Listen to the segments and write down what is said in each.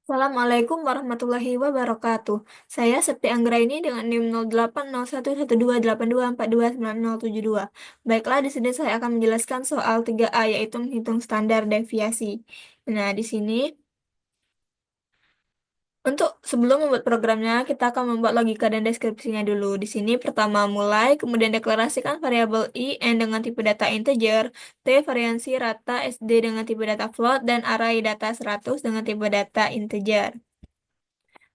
Assalamualaikum warahmatullahi wabarakatuh. Saya Septi Anggraini dengan NIM 08011282429072. Baiklah, di sini saya akan menjelaskan soal 3A, yaitu menghitung standar deviasi. Nah, di sini untuk sebelum membuat programnya, kita akan membuat logika dan deskripsinya dulu. Di sini pertama mulai, kemudian deklarasikan variabel i, n dengan tipe data integer, t variansi rata, sd dengan tipe data float, dan array data 100 dengan tipe data integer.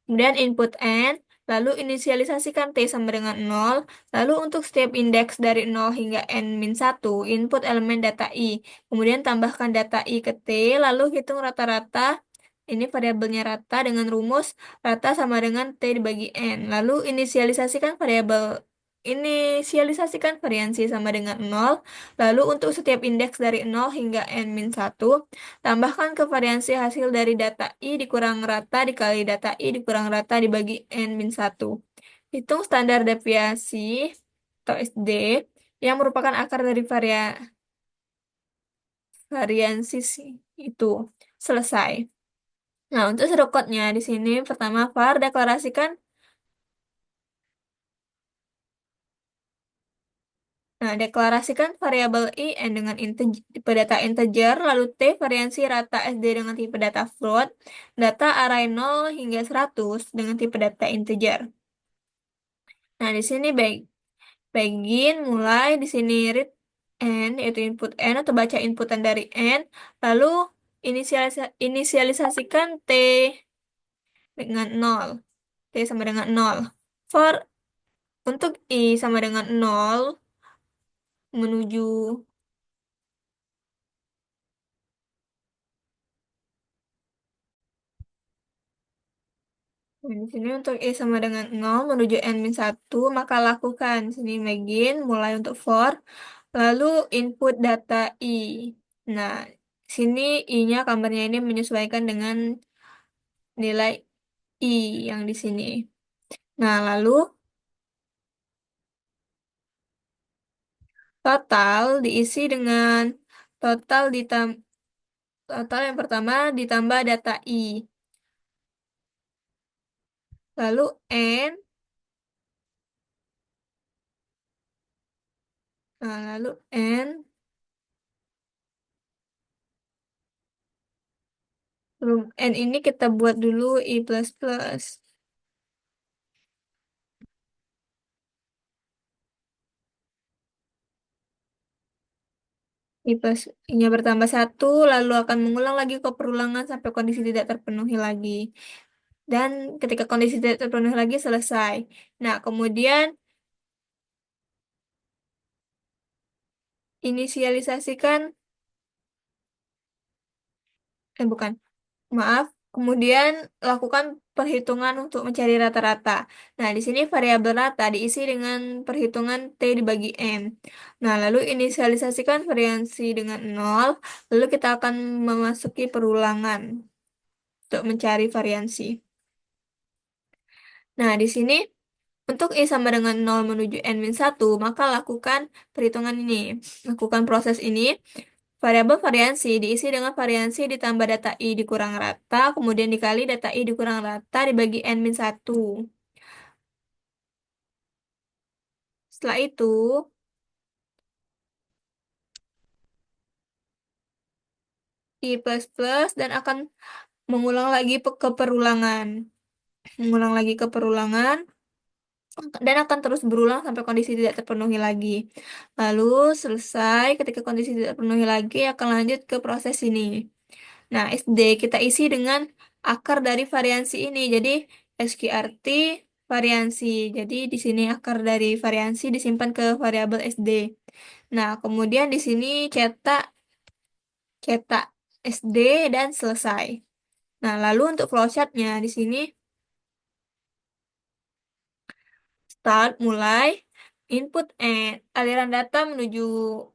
Kemudian input n, lalu inisialisasikan t sama dengan 0, lalu untuk setiap indeks dari 0 hingga n-1, input elemen data i, kemudian tambahkan data i ke t, lalu hitung rata-rata, ini variabelnya rata dengan rumus rata sama dengan t dibagi n, lalu inisialisasikan variansi sama dengan 0, lalu untuk setiap indeks dari 0 hingga n-1, tambahkan ke variansi hasil dari data I dikurang rata dikali data I dikurang rata dibagi N-1. Hitung standar deviasi atau SD yang merupakan akar dari variansi itu. Selesai. Nah, untuk shortcut-nya di sini pertama var deklarasikan. Nah, deklarasikan variabel i n dengan tipe data integer, lalu t variansi rata sd dengan tipe data float, data array 0 hingga 100 dengan tipe data integer. Nah, di sini begin mulai di sini read n, yaitu input n atau baca inputan dari n, lalu inisialisasikan t dengan 0, t sama dengan 0. For untuk i sama dengan 0 menuju. Nah, di sini untuk I sama dengan 0 menuju N-1, maka lakukan sini begin, mulai untuk for, lalu input data I. Nah, sini I-nya kamarnya ini menyesuaikan dengan nilai I yang di sini. Nah, lalu total diisi dengan total total yang pertama ditambah data I. Lalu N, lalu N, belum N ini kita buat dulu I plus plus. I plus I-nya bertambah satu, lalu akan mengulang lagi ke perulangan sampai kondisi tidak terpenuhi lagi. Dan ketika kondisi tidak terpenuhi lagi, selesai. Nah, kemudian inisialisasikan, bukan, maaf, kemudian lakukan perhitungan untuk mencari rata-rata. Nah, di sini variabel rata diisi dengan perhitungan T dibagi M. Nah, lalu inisialisasikan variansi dengan 0, lalu kita akan memasuki perulangan untuk mencari variansi. Nah, di sini untuk I sama dengan 0 menuju N-1, maka lakukan perhitungan ini. Lakukan proses ini. Variabel variansi diisi dengan variansi ditambah data I dikurang rata, kemudian dikali data I dikurang rata dibagi N-1. Setelah itu, I plus plus dan akan mengulang lagi ke perulangan. Mengulang lagi ke perulangan dan akan terus berulang sampai kondisi tidak terpenuhi lagi. Lalu selesai, ketika kondisi tidak terpenuhi lagi akan lanjut ke proses ini. Nah, SD kita isi dengan akar dari variansi ini. Jadi SQRT variansi. Jadi di sini akar dari variansi disimpan ke variabel SD. Nah, kemudian di sini cetak cetak SD dan selesai. Nah, lalu untuk flowchartnya di sini start mulai input N, aliran data menuju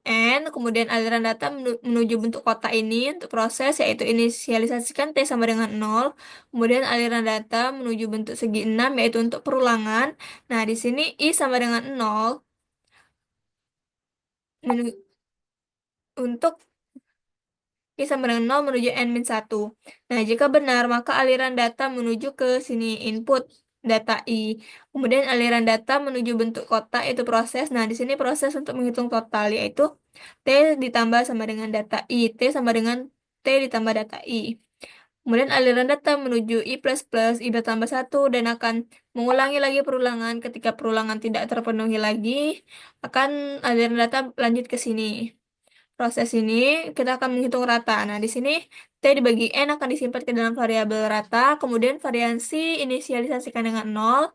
N, kemudian aliran data menuju bentuk kotak ini untuk proses, yaitu inisialisasikan T sama dengan 0, kemudian aliran data menuju bentuk segi 6, yaitu untuk perulangan. Nah, di sini I sama dengan 0 menu- untuk I sama dengan 0 menuju N-1. Nah, jika benar, maka aliran data menuju ke sini, input data I. Kemudian aliran data menuju bentuk kotak, itu proses. Nah, di sini proses untuk menghitung total, yaitu T ditambah sama dengan data I. T sama dengan T ditambah data I. Kemudian aliran data menuju I++, I bertambah 1, dan akan mengulangi lagi perulangan. Ketika perulangan tidak terpenuhi lagi, akan aliran data lanjut ke sini. Proses ini kita akan menghitung rata. Nah, di sini T dibagi N akan disimpan ke dalam variabel rata, kemudian variansi inisialisasikan dengan 0,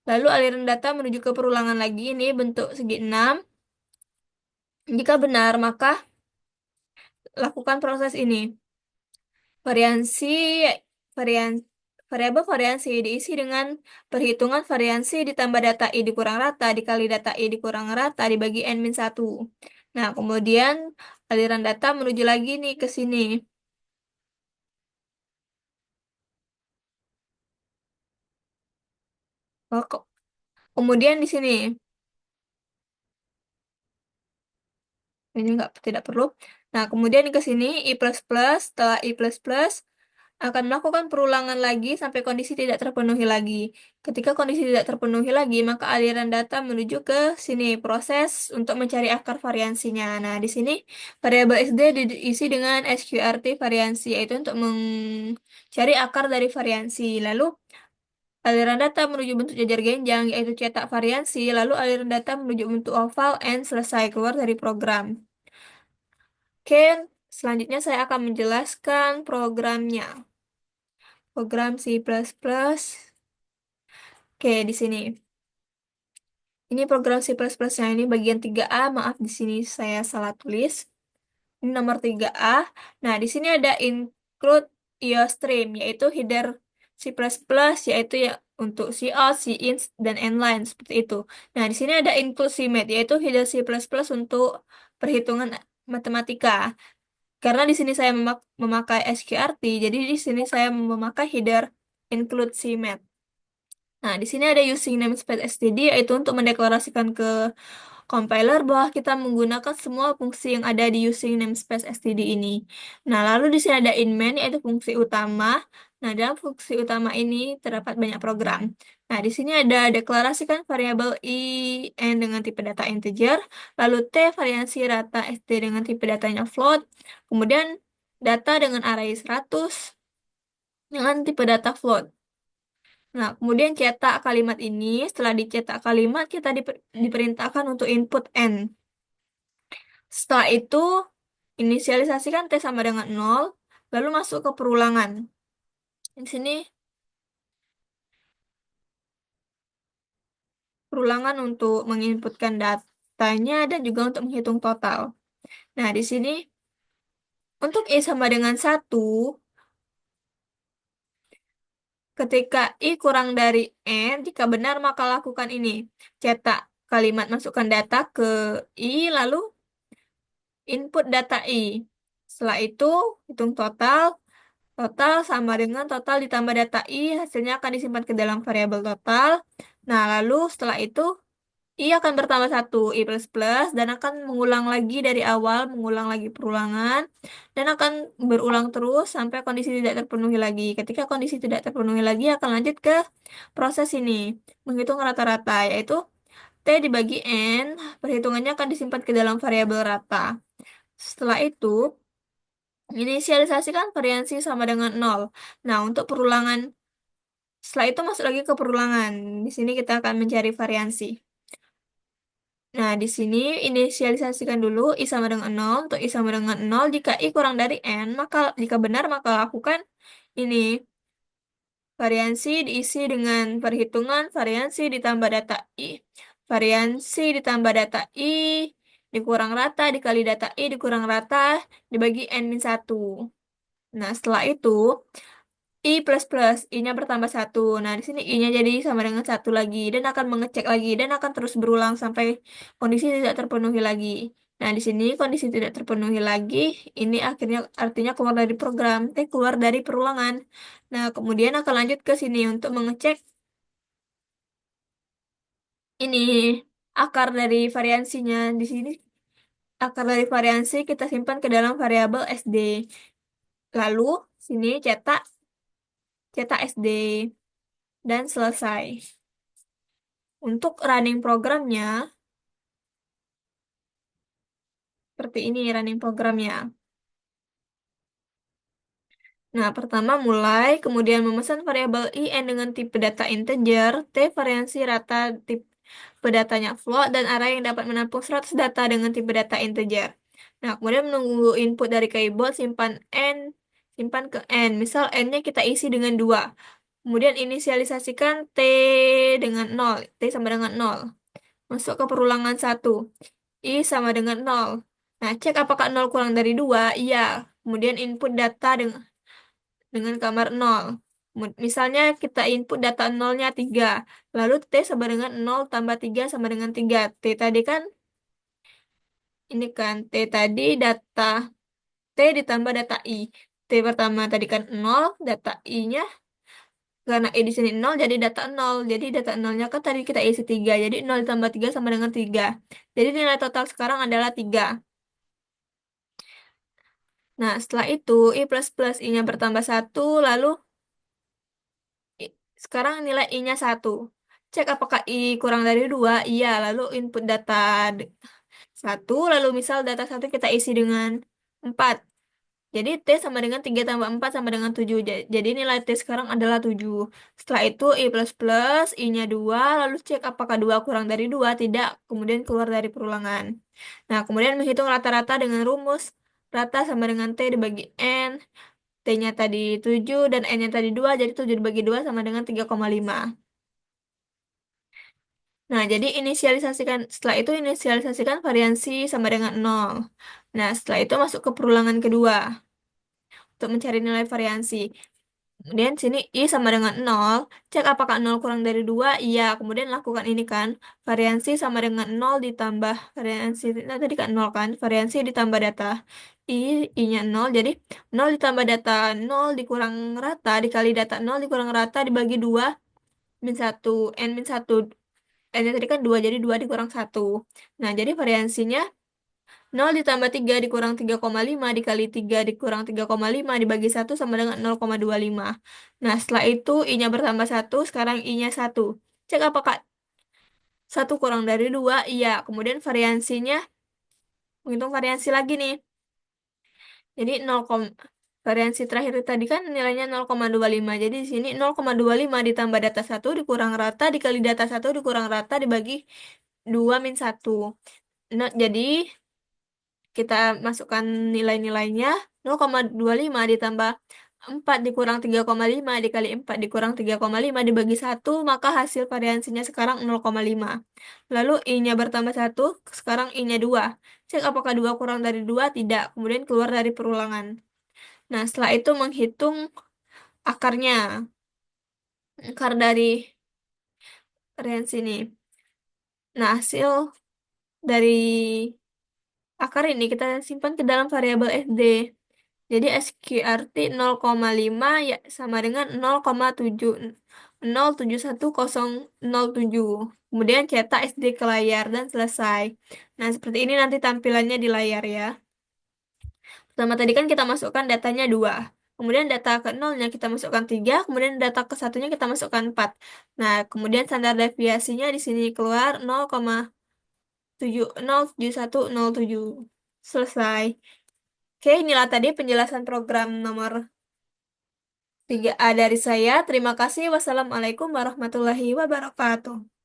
lalu aliran data menuju ke perulangan lagi, ini bentuk segi 6. Jika benar, maka lakukan proses ini. Variansi varian variabel variansi diisi dengan perhitungan variansi ditambah data I dikurang rata dikali data I dikurang rata dibagi N-1. Nah, kemudian aliran data menuju lagi nih ke sini. Oh, kemudian di sini, ini nggak tidak perlu. Nah, kemudian ke sini I++, setelah I++, akan melakukan perulangan lagi sampai kondisi tidak terpenuhi lagi. Ketika kondisi tidak terpenuhi lagi, maka aliran data menuju ke sini, proses untuk mencari akar variansinya. Nah, di sini variabel SD diisi dengan sqrt variansi, yaitu untuk mencari akar dari variansi. Lalu aliran data menuju bentuk jajar genjang, yaitu cetak variansi, lalu aliran data menuju bentuk oval, and selesai, keluar dari program. Oke, selanjutnya saya akan menjelaskan programnya. Program C++. Oke, di sini. Ini program C++-nya, ini bagian 3A, maaf di sini saya salah tulis. Ini nomor 3A. Nah, di sini ada include IOStream, yaitu header C++, yaitu ya untuk cout, cin, dan inline, seperti itu. Nah, di sini ada include CMath, yaitu header C++ untuk perhitungan matematika. Karena di sini saya memakai sqrt, jadi di sini saya memakai header include CMath. Nah, di sini ada using namespace std, yaitu untuk mendeklarasikan ke compiler bahwa kita menggunakan semua fungsi yang ada di using namespace std ini. Nah, lalu di sini ada in main, yaitu fungsi utama. Nah, dalam fungsi utama ini terdapat banyak program. Nah, di sini ada deklarasikan variabel i n dengan tipe data integer, lalu t variansi rata sd dengan tipe datanya float, kemudian data dengan array 100 dengan tipe data float. Nah, kemudian cetak kalimat ini. Setelah dicetak kalimat, kita diperintahkan untuk input N. Setelah itu, inisialisasikan T sama dengan 0, lalu masuk ke perulangan. Di sini, perulangan untuk menginputkan datanya dan juga untuk menghitung total. Nah, di sini, untuk I sama dengan 1, ketika I kurang dari N, jika benar maka lakukan ini. Cetak kalimat, masukkan data ke I, lalu input data I. Setelah itu, hitung total. Total sama dengan total ditambah data I, hasilnya akan disimpan ke dalam variabel total. Nah, lalu setelah itu, I akan bertambah 1, I++, dan akan mengulang lagi dari awal, mengulang lagi perulangan, dan akan berulang terus sampai kondisi tidak terpenuhi lagi. Ketika kondisi tidak terpenuhi lagi, akan lanjut ke proses ini, menghitung rata-rata, yaitu T dibagi N, perhitungannya akan disimpan ke dalam variabel rata. Setelah itu, inisialisasikan variansi sama dengan 0. Nah, untuk perulangan, setelah itu masuk lagi ke perulangan. Di sini kita akan mencari variansi. Nah, di sini inisialisasikan dulu I sama dengan 0. Untuk I sama dengan 0, jika I kurang dari N, maka jika benar, maka lakukan ini. Variansi diisi dengan perhitungan variansi ditambah data I. Variansi ditambah data I dikurang rata dikali data I dikurang rata dibagi N-1. Nah, setelah itu, I++, I-nya bertambah 1. Nah, di sini I-nya jadi sama dengan 1 lagi. Dan akan mengecek lagi. Dan akan terus berulang sampai kondisi tidak terpenuhi lagi. Nah, di sini kondisi tidak terpenuhi lagi. Ini akhirnya artinya keluar dari program. Keluar dari perulangan. Nah, kemudian akan lanjut ke sini untuk mengecek ini akar dari variansinya di sini. akar dari variansi kita simpan ke dalam variabel SD. Lalu, sini cetak, cetak SD, dan selesai. Untuk running programnya, seperti ini running programnya. Nah, pertama mulai, kemudian memesan variabel IN dengan tipe data integer, T variansi rata tipe datanya float, dan array yang dapat menampung 100 data dengan tipe data integer. Nah, kemudian menunggu input dari keyboard, simpan N, simpan ke N. Misal N-nya kita isi dengan 2. Kemudian inisialisasikan T dengan 0, T sama dengan 0. Masuk ke perulangan 1, I sama dengan 0. Nah, cek apakah 0 kurang dari 2? Iya. Kemudian input data dengan kamar 0. Misalnya kita input data nolnya 3, lalu T sama dengan 0 tambah 3 sama dengan 3. T tadi kan, ini kan, T tadi data, T ditambah data I. T pertama tadi kan 0, data I-nya, karena I di sini 0, jadi data 0. Jadi data nolnya kan tadi kita isi 3, jadi 0 ditambah 3 sama dengan 3. Jadi nilai total sekarang adalah 3. Nah, setelah itu, I plus plus I-nya bertambah 1, lalu sekarang nilai I-nya 1. Cek apakah I kurang dari 2. Iya, lalu input data 1, lalu misal data 1 kita isi dengan 4. Jadi T sama dengan 3 tambah 4 sama dengan 7. Jadi nilai T sekarang adalah 7. Setelah itu I plus plus, I-nya 2, lalu cek apakah 2 kurang dari 2. Tidak, kemudian keluar dari perulangan. Nah, kemudian menghitung rata-rata dengan rumus. Rata sama dengan T dibagi N. T-nya tadi 7 dan N-nya tadi 2, jadi 7 dibagi 2 sama dengan 3,5. Nah, jadi setelah itu inisialisasikan variansi sama dengan 0. Nah, setelah itu masuk ke perulangan kedua untuk mencari nilai variansi. Kemudian sini I sama dengan 0, cek apakah 0 kurang dari 2, iya, kemudian lakukan ini kan, variansi sama dengan 0 ditambah variansi, nah tadi kan 0 kan, variansi ditambah data I, I-nya 0, jadi 0 ditambah data 0 dikurang rata, dikali data 0 dikurang rata, dibagi 2, min 1, N min 1, N-nya tadi kan 2, jadi 2 dikurang 1. Nah, jadi variansinya 0 ditambah 3 dikurang 3,5 dikali 3 dikurang 3,5 dibagi 1 sama dengan 0,25. Nah, setelah itu I-nya bertambah 1, sekarang I-nya 1. Cek apakah 1 kurang dari 2? Iya. Kemudian variansinya, menghitung variansi lagi nih. Jadi variansi terakhir tadi kan nilainya 0,25. Jadi di sini 0,25 ditambah data 1 dikurang rata dikali data 1 dikurang rata dibagi 2 min 1. Nah, jadi kita masukkan nilai-nilainya. 0,25 ditambah 4 dikurang 3,5 dikali 4 dikurang 3,5 dibagi 1, maka hasil variansinya sekarang 0,5. Lalu I-nya bertambah 1, sekarang I-nya 2. Cek apakah 2 kurang dari 2? Tidak. Kemudian keluar dari perulangan. Nah, setelah itu menghitung akarnya. Akar dari variansi ini. Nah, hasil dari akar ini kita simpan ke dalam variabel SD. Jadi SQRT 0,5 ya sama dengan 0,7071007. Kemudian cetak SD ke layar dan selesai. Nah, seperti ini nanti tampilannya di layar ya. Pertama tadi kan kita masukkan datanya 2. Kemudian data ke nolnya kita masukkan 3. Kemudian data ke satunya kita masukkan 4. Nah, kemudian standar deviasinya di sini keluar 0,7071007. Selesai. Oke, inilah tadi penjelasan program nomor 3A dari saya. Terima kasih. Wassalamualaikum warahmatullahi wabarakatuh.